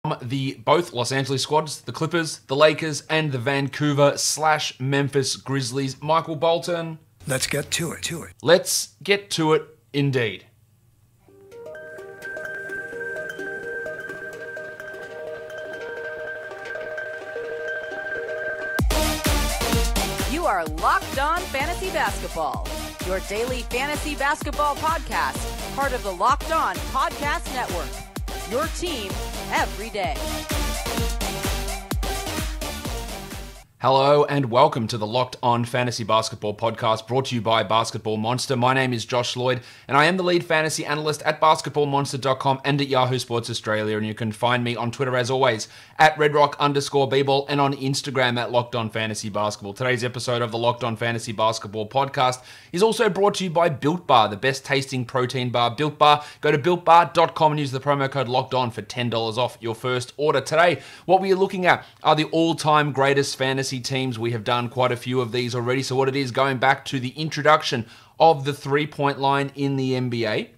The both Los Angeles squads, the Clippers, the Lakers, and the Vancouver/Memphis Grizzlies. Michael Bolton. Let's get to it. Let's get to it, indeed. You are Locked On Fantasy Basketball, your daily fantasy basketball podcast, part of the Locked On Podcast Network. Your team every day. Hello and welcome to the Locked On Fantasy Basketball podcast brought to you by Basketball Monster. My name is Josh Lloyd and I am the lead fantasy analyst at basketballmonster.com and at Yahoo Sports Australia, and you can find me on Twitter as always at redrock_bball and on Instagram at Locked On Fantasy Basketball. Today's episode of the Locked On Fantasy Basketball podcast is also brought to you by Built Bar, the best tasting protein bar. Built Bar. Go to builtbar.com and use the promo code Locked On for $10 off your first order. Today, what we are looking at are the all-time greatest fantasy teams. We have done quite a few of these already. So what it is, going back to the introduction of the three-point line in the NBA,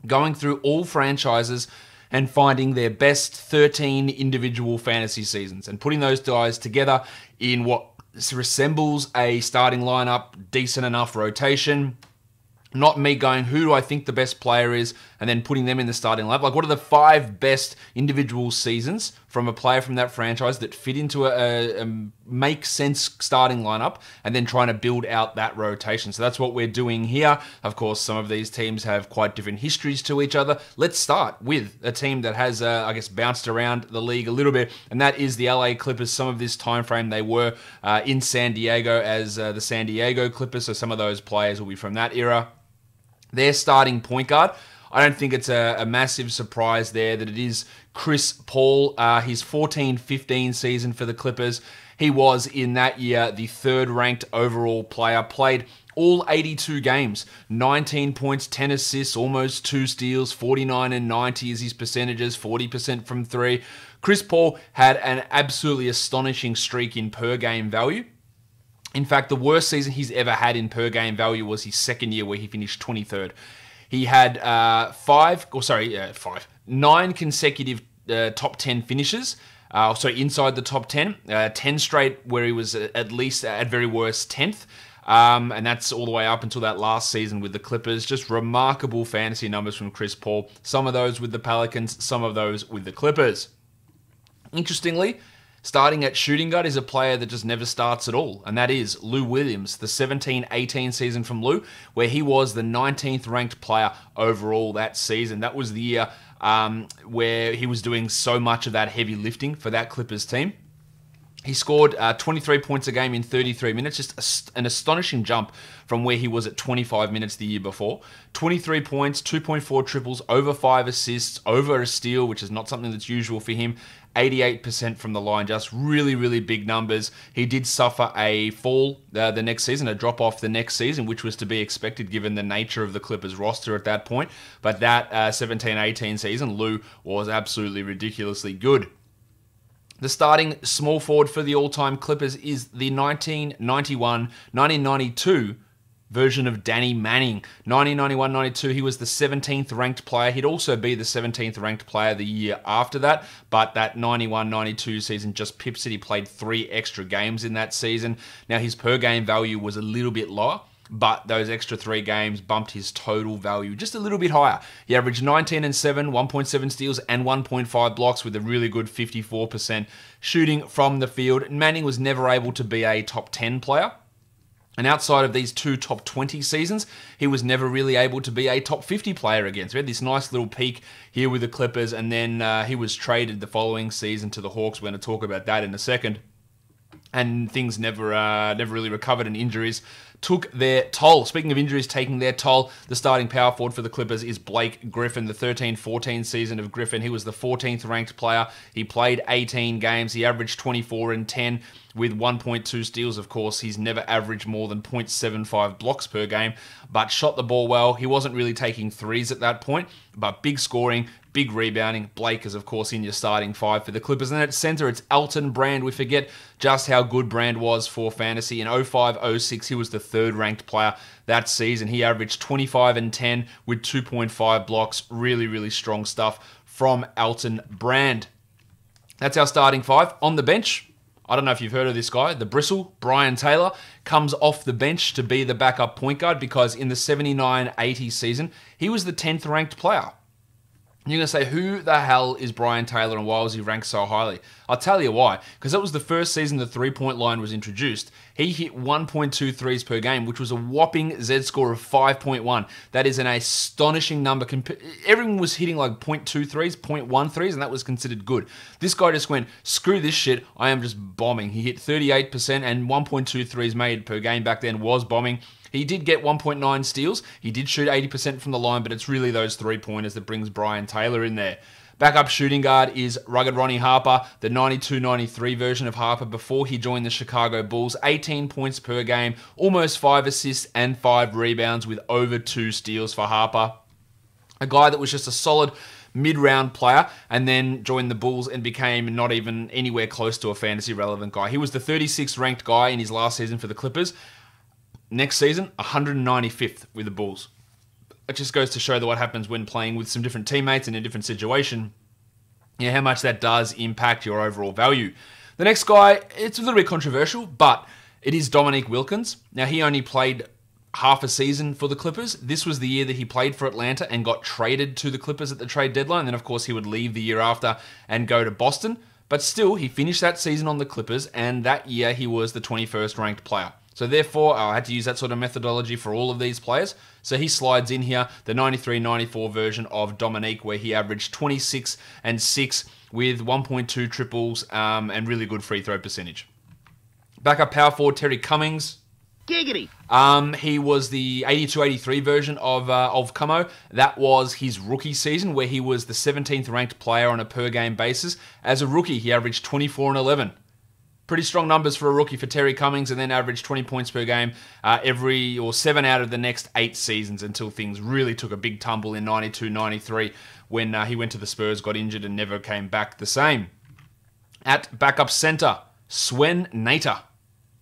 going through all franchises and finding their best 13 individual fantasy seasons and putting those guys together in what resembles a starting lineup, decent enough rotation. Not me going, who do I think the best player is, and then putting them in the starting lineup. Like, what are the 5 best individual seasons from a player from that franchise that fit into a make sense starting lineup, and then trying to build out that rotation. So that's what we're doing here. Of course, some of these teams have quite different histories to each other. Let's start with a team that has, bounced around the league a little bit, and that is the LA Clippers. Some of this time frame, they were in San Diego as the San Diego Clippers, so some of those players will be from that era. Their starting point guard, I don't think it's a massive surprise there that it is Chris Paul. His 14-15 season for the Clippers, he was in that year the third-ranked overall player, played all 82 games, 19 points, 10 assists, almost 2 steals, 49 and 90 is his percentages, 40% from 3. Chris Paul had an absolutely astonishing streak in per-game value. In fact, the worst season he's ever had in per-game value was his second year where he finished 23rd. He had 9 consecutive top 10 finishes, inside the top 10, 10 straight where he was at least, at very worst, 10th. And that's all the way up until that last season with the Clippers. Just remarkable fantasy numbers from Chris Paul. Some of those with the Pelicans, some of those with the Clippers. Interestingly, starting at shooting guard is a player that just never starts at all, and that is Lou Williams, the 17-18 season from Lou, where he was the 19th ranked player overall that season. That was the year where he was doing so much of that heavy lifting for that Clippers team. He scored 23 points a game in 33 minutes, just an astonishing jump from where he was at 25 minutes the year before. 23 points, 2.4 triples, over 5 assists, over a steal, which is not something that's usual for him. 88% from the line, just really, really big numbers. He did suffer a fall the next season, a drop-off the next season, which was to be expected given the nature of the Clippers roster at that point. But that 17-18 season, Lou was absolutely ridiculously good. The starting small forward for the all-time Clippers is the 1991-1992 version of Danny Manning. 1991-92, he was the 17th ranked player. He'd also be the 17th ranked player the year after that, but that 91-92 season just pips it. He played 3 extra games in that season. Now, his per-game value was a little bit lower, but those extra 3 games bumped his total value just a little bit higher. He averaged 19 and 7, 1.7 steals, and 1.5 blocks with a really good 54% shooting from the field. Manning was never able to be a top 10 player. And outside of these 2 top 20 seasons, he was never really able to be a top 50 player again. So he had this nice little peak here with the Clippers, and then he was traded the following season to the Hawks. We're going to talk about that in a second. And things never really recovered, and injuries took their toll. Speaking of injuries taking their toll, the starting power forward for the Clippers is Blake Griffin, the 13-14 season of Griffin. He was the 14th ranked player. He played 18 games. He averaged 24 and 10 with 1.2 steals. Of course, he's never averaged more than 0.75 blocks per game, but shot the ball well. He wasn't really taking threes at that point, but big scoring, big rebounding. Blake is, of course, in your starting 5 for the Clippers. And at center, it's Elton Brand. We forget just how good Brand was for fantasy. In 05-06, he was the 3rd ranked player that season. He averaged 25 and 10 with 2.5 blocks. Really, really strong stuff from Elton Brand. That's our starting five. On the bench, I don't know if you've heard of this guy, the bristle, Brian Taylor, comes off the bench to be the backup point guard because in the 79-80 season, he was the 10th ranked player. You're going to say, who the hell is Brian Taylor and why was he ranked so highly? I'll tell you why. Because that was the first season the three-point line was introduced. He hit 1.2 threes per game, which was a whopping Z-score of 5.1. That is an astonishing number. Everyone was hitting like 0.2 threes, 0.1 threes, and that was considered good. This guy just went, screw this shit, I am just bombing. He hit 38% and 1.2 threes made per game back then was bombing. He did get 1.9 steals. He did shoot 80% from the line, but it's really those three-pointers that brings Brian Taylor in there. Backup shooting guard is rugged Ronnie Harper, the 92-93 version of Harper before he joined the Chicago Bulls. 18 points per game, almost 5 assists and 5 rebounds with over 2 steals for Harper. A guy that was just a solid mid-round player and then joined the Bulls and became not even anywhere close to a fantasy-relevant guy. He was the 36th ranked guy in his last season for the Clippers. Next season, 195th with the Bulls. It just goes to show that what happens when playing with some different teammates in a different situation, how much that does impact your overall value. The next guy, it's a little bit controversial, but it is Dominique Wilkins. Now, he only played half a season for the Clippers. This was the year that he played for Atlanta and got traded to the Clippers at the trade deadline. Then, of course, he would leave the year after and go to Boston. But still, he finished that season on the Clippers, and that year he was the 21st ranked player. So therefore, I had to use that sort of methodology for all of these players. So he slides in here, the 93-94 version of Dominique, where he averaged 26 and 6 with 1.2 triples and really good free throw percentage. Backup power forward, Terry Cummings. Giggity. He was the 82-83 version of Cummo. That was his rookie season, where he was the 17th ranked player on a per-game basis. As a rookie, he averaged 24 and 11. Pretty strong numbers for a rookie for Terry Cummings, and then averaged 20 points per game 7 out of the next 8 seasons until things really took a big tumble in 92-93 when he went to the Spurs, got injured, and never came back the same. At backup center, Sven Nater.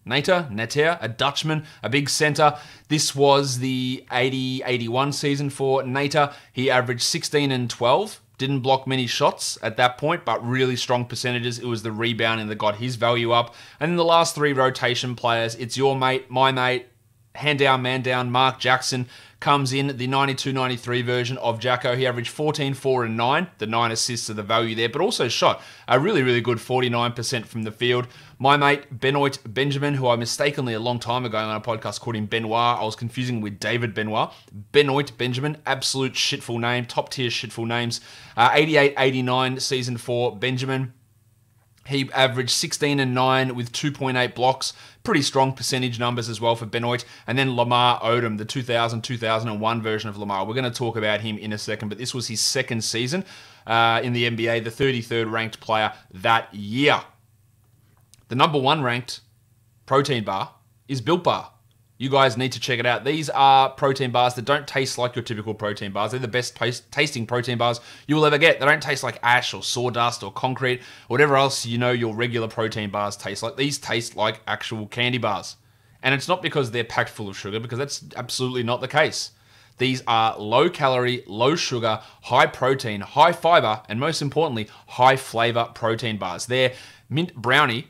Nater, a Dutchman, a big center. This was the 80-81 season for Nater. He averaged 16 and 12. Didn't block many shots at that point, but really strong percentages. It was the rebounding that got his value up. And then the last 3 rotation players, it's your mate, my mate, hand down, man down, Mark Jackson comes in, the 92-93 version of Jacko. He averaged 14, 4, and 9. The 9 assists are the value there, but also shot a really, really good 49% from the field. My mate, Benoit Benjamin, who I mistakenly a long time ago on a podcast called him Benoit. I was confusing with David Benoit. Benoit Benjamin, absolute shitful name, top tier shitful names. 88-89 season for Benjamin. He averaged 16 and 9 with 2.8 blocks. Pretty strong percentage numbers as well for Benoit. And then Lamar Odom, the 2000-2001 version of Lamar. We're going to talk about him in a second, but this was his second season in the NBA, the 33rd ranked player that year. The number 1 ranked protein bar is Built Bar. You guys need to check it out. These are protein bars that don't taste like your typical protein bars. They're the best tasting protein bars you will ever get. They don't taste like ash or sawdust or concrete or whatever else your regular protein bars taste like. These taste like actual candy bars. And it's not because they're packed full of sugar, because that's absolutely not the case. These are low calorie, low sugar, high protein, high fiber, and most importantly, high flavor protein bars. They're mint brownie,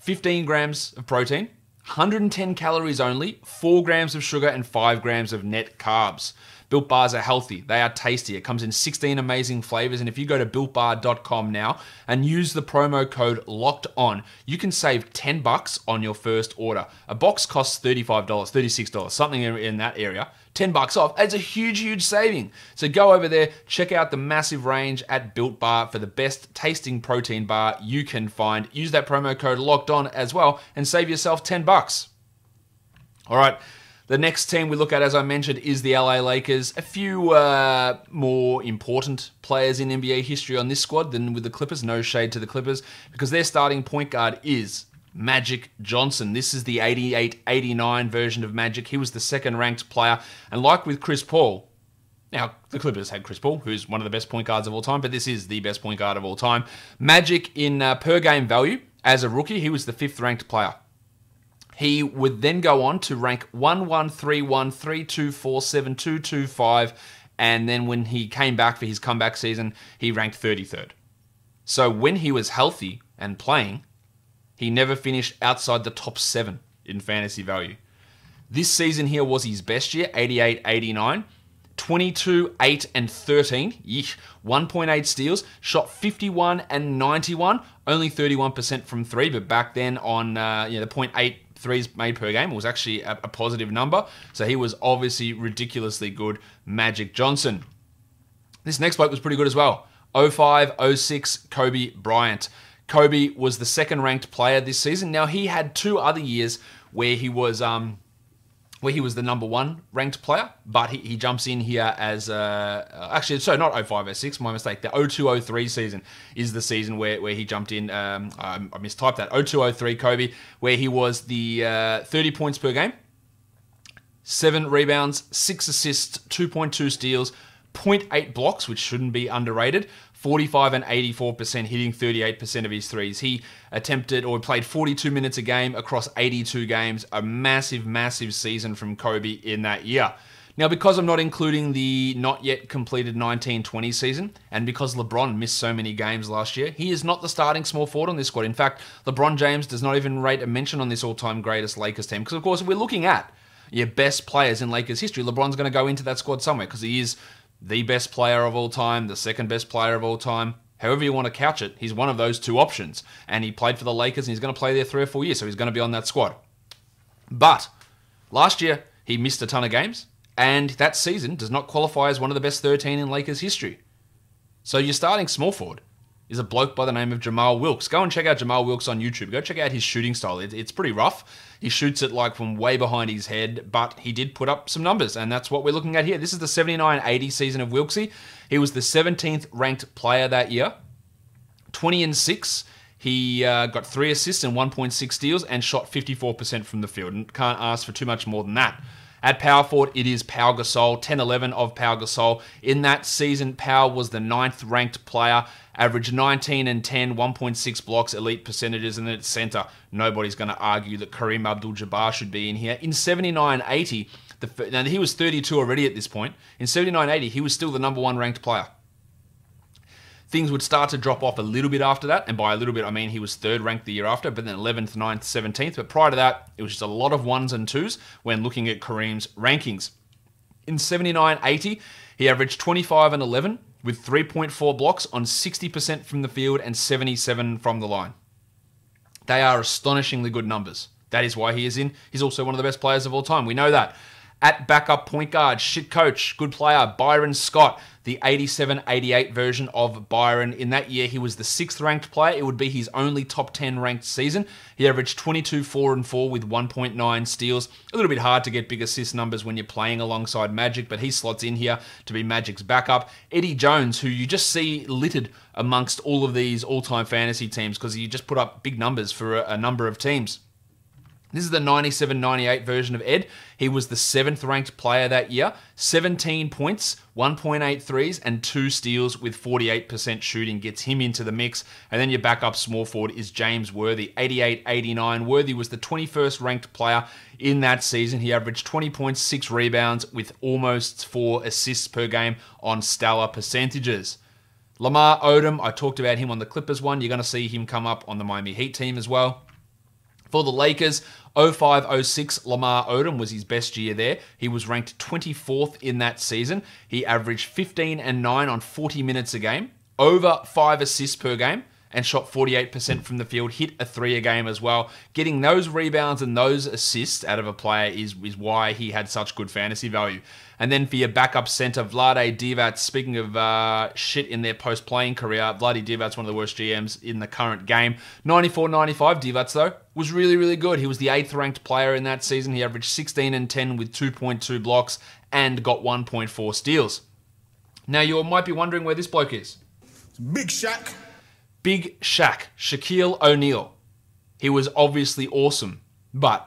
15 grams of protein, 110 calories only, 4 grams of sugar, and 5 grams of net carbs. Built Bars are healthy. They are tasty. It comes in 16 amazing flavors. And if you go to BuiltBar.com now and use the promo code LOCKEDON, you can save $10 on your first order. A box costs $35, $36, something in that area. $10 off. It's a huge, huge saving. So go over there, check out the massive range at Built Bar for the best tasting protein bar you can find. Use that promo code LOCKEDON as well and save yourself $10. All right. The next team we look at, as I mentioned, is the LA Lakers. A few more important players in NBA history on this squad than with the Clippers. No shade to the Clippers, because their starting point guard is Magic Johnson. This is the 88-89 version of Magic. He was the second-ranked player. And like with Chris Paul, now the Clippers had Chris Paul, who's one of the best point guards of all time, but this is the best point guard of all time. Magic in per-game value, as a rookie, he was the 5th-ranked player. He would then go on to rank 1-1, 3-1, 3-2, 4-7, 2-2, 5, and then when he came back for his comeback season, he ranked 33rd. So when he was healthy and playing, he never finished outside the top 7 in fantasy value. This season here was his best year, 88-89. 22, 8, and 13. 1.8 steals. Shot 51 and 91. Only 31% from 3, but back then on the 0.8 threes made per game, it was actually a positive number. So he was obviously ridiculously good. Magic Johnson. This next bloke was pretty good as well. 05-06, Kobe Bryant. Kobe was the second-ranked player this season. Now, he had 2 other years where he was the number 1 ranked player, but he jumps in here as not 05-06, my mistake. The 02-03 season is the season where he jumped in. I mistyped that. 02-03 Kobe, where he was the 30 points per game, 7 rebounds, 6 assists, 2.2 steals, 0.8 blocks, which shouldn't be underrated. 45 and 84%, hitting 38% of his threes. He played 42 minutes a game across 82 games. A massive, massive season from Kobe in that year. Now, because I'm not including the not yet completed 19-20 season, and because LeBron missed so many games last year, he is not the starting small forward on this squad. In fact, LeBron James does not even rate a mention on this all-time greatest Lakers team. Because, of course, if we're looking at your best players in Lakers history, LeBron's going to go into that squad somewhere because he is the best player of all time, the second best player of all time. However you want to couch it, he's one of those 2 options. And he played for the Lakers and he's going to play there 3 or 4 years, so he's going to be on that squad. But last year, he missed a ton of games, and that season does not qualify as one of the best 13 in Lakers history. So your starting small forward is a bloke by the name of Jamal Wilkes. Go and check out Jamal Wilkes on YouTube. Go check out his shooting style. It's pretty rough. He shoots it like from way behind his head, but he did put up some numbers, and that's what we're looking at here. This is the 79-80 season of Wilkesy. He was the 17th ranked player that year. 20 and 6. He got 3 assists and 1.6 steals and shot 54% from the field, and can't ask for too much more than that. At power forward, it is Pau Gasol, 10-11 of Pau Gasol. In that season, Pau was the 9th ranked player, averaged 19 and 10, 1.6 blocks, elite percentages, and then at center, nobody's going to argue that Kareem Abdul-Jabbar should be in here. In 79-80, now he was 32 already at this point. In 79-80, he was still the number 1 ranked player. Things would start to drop off a little bit after that, and by a little bit, I mean he was 3rd ranked the year after, but then 11th, 9th, 17th. But prior to that, it was just a lot of 1s and 2s when looking at Kareem's rankings. In 79-80, he averaged 25 and 11 with 3.4 blocks on 60% from the field and 77 from the line. They are astonishingly good numbers. That is why he is in. He's also one of the best players of all time. We know that. At backup point guard, shit coach, good player, Byron Scott, the 87-88 version of Byron. In that year, he was the 6th ranked player. It would be his only top 10 ranked season. He averaged 22, 4, and 4 with 1.9 steals. A little bit hard to get big assist numbers when you're playing alongside Magic, but he slots in here to be Magic's backup. Eddie Jones, who you just see littered amongst all of these all-time fantasy teams because he just put up big numbers for a number of teams. This is the 97-98 version of Ed. He was the 7th ranked player that year. 17 points, 1.8 threes, and 2 steals with 48% shooting gets him into the mix. And then your backup small forward is James Worthy, 88-89. Worthy was the 21st ranked player in that season. He averaged 20 points, 6 rebounds with almost 4 assists per game on stellar percentages. Lamar Odom, I talked about him on the Clippers one. You're going to see him come up on the Miami Heat team as well. For the Lakers, 05-06, Lamar Odom was his best year there. He was ranked 24th in that season. He averaged 15 and 9 on 40 minutes a game, over 5 assists per game, and shot 48% from the field, hit a 3 a game as well. Getting those rebounds and those assists out of a player is why he had such good fantasy value. And then for your backup center, Vlade Divac, speaking of shit in their post-playing career, Vlade Divac's one of the worst GMs in the current game. 94-95, Divac, though, was really, really good. He was the 8th ranked player in that season. He averaged 16 and 10 with 2.2 blocks and got 1.4 steals. Now, you might be wondering where this bloke is. Big Shaq. Big Shaq, Shaquille O'Neal. He was obviously awesome, but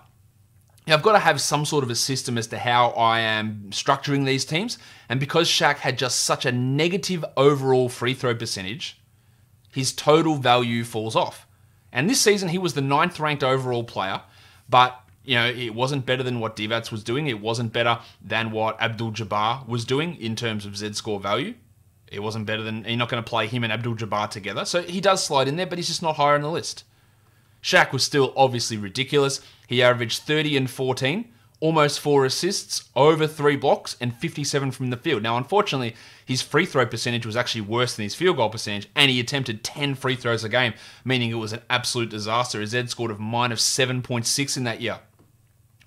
I've got to have some sort of a system as to how I am structuring these teams. And because Shaq had just such a negative overall free throw percentage, his total value falls off. And this season, he was the 9th ranked overall player, but it wasn't better than what Divac was doing. It wasn't better than what Abdul-Jabbar was doing in terms of Z-score value. It wasn't better than... You're not going to play him and Abdul-Jabbar together. So he does slide in there, but he's just not higher on the list. Shaq was still obviously ridiculous. He averaged 30 and 14, almost 4 assists, over 3 blocks, and 57 from the field. Now, unfortunately, his free throw percentage was actually worse than his field goal percentage, and he attempted 10 free throws a game, meaning it was an absolute disaster. His Ed scored of minus 7.6 in that year.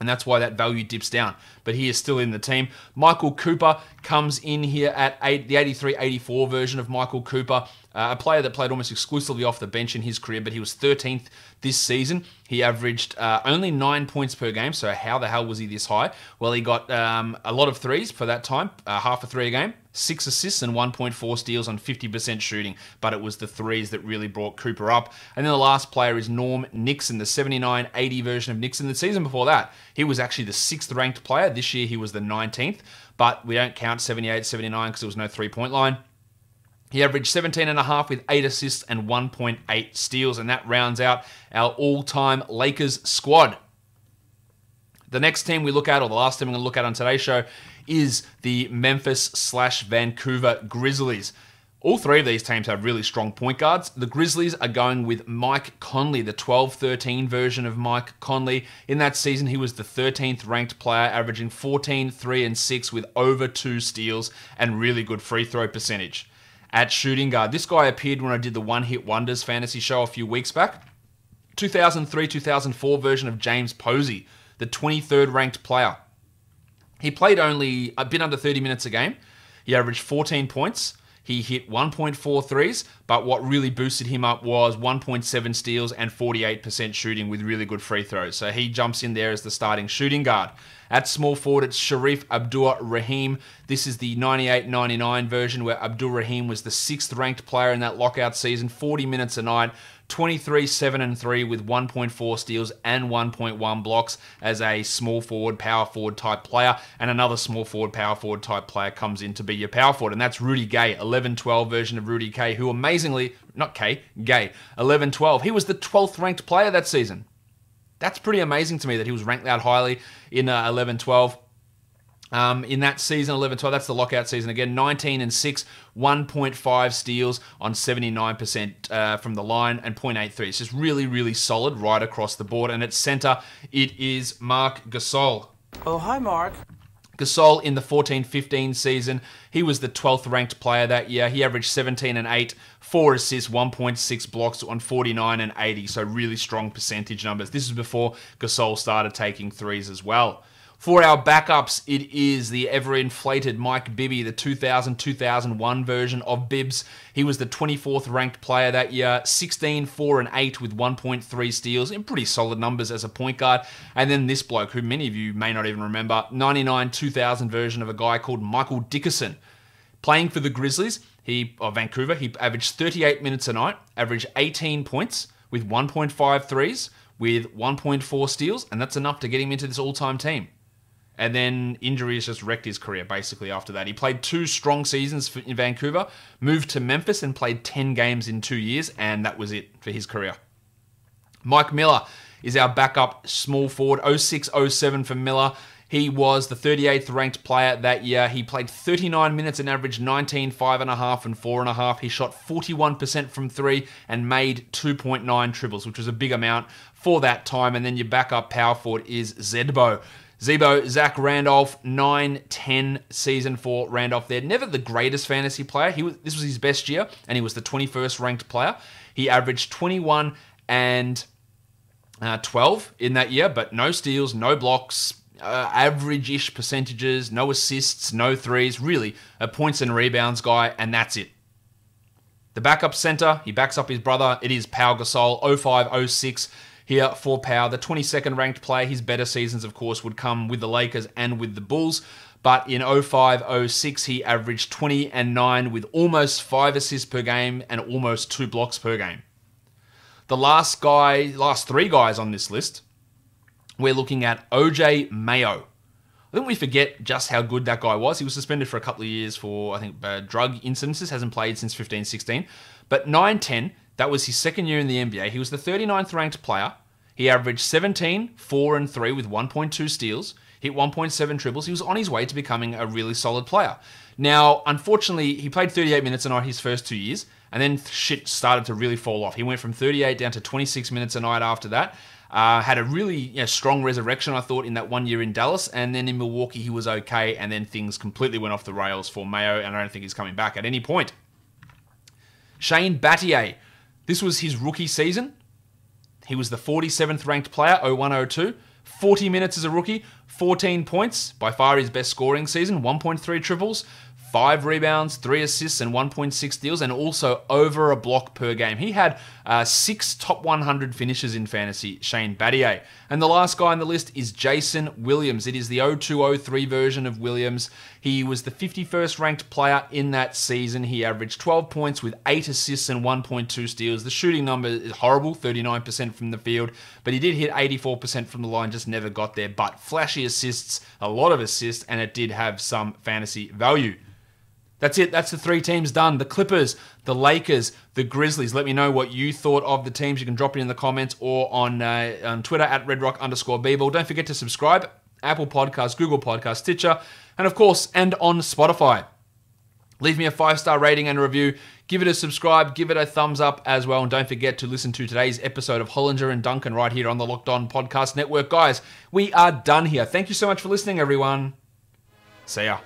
And that's why that value dips down. But he is still in the team. Michael Cooper comes in here at the 83-84 version of Michael Cooper, a player that played almost exclusively off the bench in his career, but he was 13th this season. He averaged only 9 points per game, so how the hell was he this high? Well, he got a lot of threes for that time, half a three a game, 6 assists and 1.4 steals on 50% shooting, but it was the threes that really brought Cooper up. And then the last player is Norm Nixon, the 79-80 version of Nixon. The season before that, he was actually the 6th ranked player. This year, he was the 19th, but we don't count 78-79 because there was no three-point line. He averaged 17.5 with 8 assists and 1.8 steals, and that rounds out our all-time Lakers squad. The next team we look at, or the last team we're going to look at on today's show, is the Memphis/Vancouver Grizzlies. All three of these teams have really strong point guards. The Grizzlies are going with Mike Conley, the 12-13 version of Mike Conley. In that season, he was the 13th ranked player, averaging 14, 3, and 6 with over 2 steals and really good free throw percentage. At shooting guard, this guy appeared when I did the One Hit Wonders fantasy show a few weeks back. 2003-2004 version of James Posey, the 23rd ranked player. He played only a bit under 30 minutes a game. He averaged 14 points. He hit 1.4 threes, but what really boosted him up was 1.7 steals and 48% shooting with really good free throws. So he jumps in there as the starting shooting guard. At small forward, it's Sharif Abdul Rahim. This is the 98-99 version where Abdul Rahim was the 6th ranked player in that lockout season, 40 minutes a night, 23, 7, and 3 with 1.4 steals and 1.1 blocks as a small forward, power forward type player. And another small forward, power forward type player comes in to be your power forward. And that's Rudy Gay, 11-12 version of Rudy Gay, who amazingly, Gay, 11-12. He was the 12th ranked player that season. That's pretty amazing to me that he was ranked that highly in 11-12. In that season, 11-12, that's the lockout season again, 19 and 6, 1.5 steals on 79% from the line and 0.83. It's just really, really solid right across the board. And at center, it is Marc Gasol. Oh, hi, Mark. Gasol in the 14-15 season, he was the 12th ranked player that year. He averaged 17 and 8, 4 assists, 1.6 blocks on 49 and 80. So really strong percentage numbers. This is before Gasol started taking threes as well. For our backups, it is the ever-inflated Mike Bibby, the 2000-2001 version of Bibbs. He was the 24th ranked player that year, 16, 4, and 8 with 1.3 steals, in pretty solid numbers as a point guard. And then this bloke, who many of you may not even remember, 99-2000 version of a guy called Michael Dickerson. Playing for the Grizzlies, Vancouver, he averaged 38 minutes a night, averaged 18 points with 1.5 threes, with 1.4 steals, and that's enough to get him into this all-time team. And then injuries just wrecked his career basically after that. He played 2 strong seasons in Vancouver, moved to Memphis and played 10 games in 2 years, and that was it for his career. Mike Miller is our backup small forward, 06-07 for Miller. He was the 38th ranked player that year. He played 39 minutes and averaged 19, 5.5, and 4.5. He shot 41% from 3 and made 2.9 triples, which was a big amount for that time. And then your backup power forward is Zebo, Zach Randolph, 9-10 season for Randolph there. Never the greatest fantasy player. This was his best year, and he was the 21st ranked player. He averaged 21 and 12 in that year, but no steals, no blocks, average-ish percentages, no assists, no threes. Really, a points and rebounds guy, and that's it. The backup center, he backs up his brother. It is Pau Gasol, 05-06. Here for Pau, the 22nd ranked player. His better seasons, of course, would come with the Lakers and with the Bulls. But in 05-06, he averaged 20 and 9 with almost 5 assists per game and almost 2 blocks per game. The last 3 guys on this list, we're looking at OJ Mayo. I think we forget just how good that guy was. He was suspended for a couple of years for, I think, drug incidences. Hasn't played since 15-16. But 9-10, that was his second year in the NBA. He was the 39th ranked player. He averaged 17, 4, and 3 with 1.2 steals. hit 1.7 triples. He was on his way to becoming a really solid player. Now, unfortunately, he played 38 minutes a night his first 2 years, and then shit started to really fall off. He went from 38 down to 26 minutes a night after that. Had a really strong resurrection, I thought, in that 1 year in Dallas, and then in Milwaukee he was okay, and then things completely went off the rails for Mayo, and I don't think he's coming back at any point. Shane Battier. This was his rookie season. He was the 47th ranked player, 01-02. 40 minutes as a rookie, 14 points, by far his best scoring season, 1.3 triples, 5 rebounds, 3 assists, and 1.6 steals, and also over a block per game. He had 6 top 100 finishes in fantasy, Shane Battier. And the last guy on the list is Jason Williams. It is the 02-03 version of Williams. He was the 51st ranked player in that season. He averaged 12 points with 8 assists and 1.2 steals. The shooting number is horrible, 39% from the field, but he did hit 84% from the line, just never got there. But flashy assists, a lot of assists, and it did have some fantasy value. That's it. That's the 3 teams done. The Clippers, the Lakers, the Grizzlies. Let me know what you thought of the teams. You can drop it in the comments or on Twitter at redrock_bball. Don't forget to subscribe. Apple Podcasts, Google Podcasts, Stitcher, and of course, and on Spotify. Leave me a 5-star rating and a review. Give it a subscribe. Give it a thumbs up as well. And don't forget to listen to today's episode of Hollinger and Duncan right here on the Locked On Podcast Network. Guys, we are done here. Thank you so much for listening, everyone. See ya.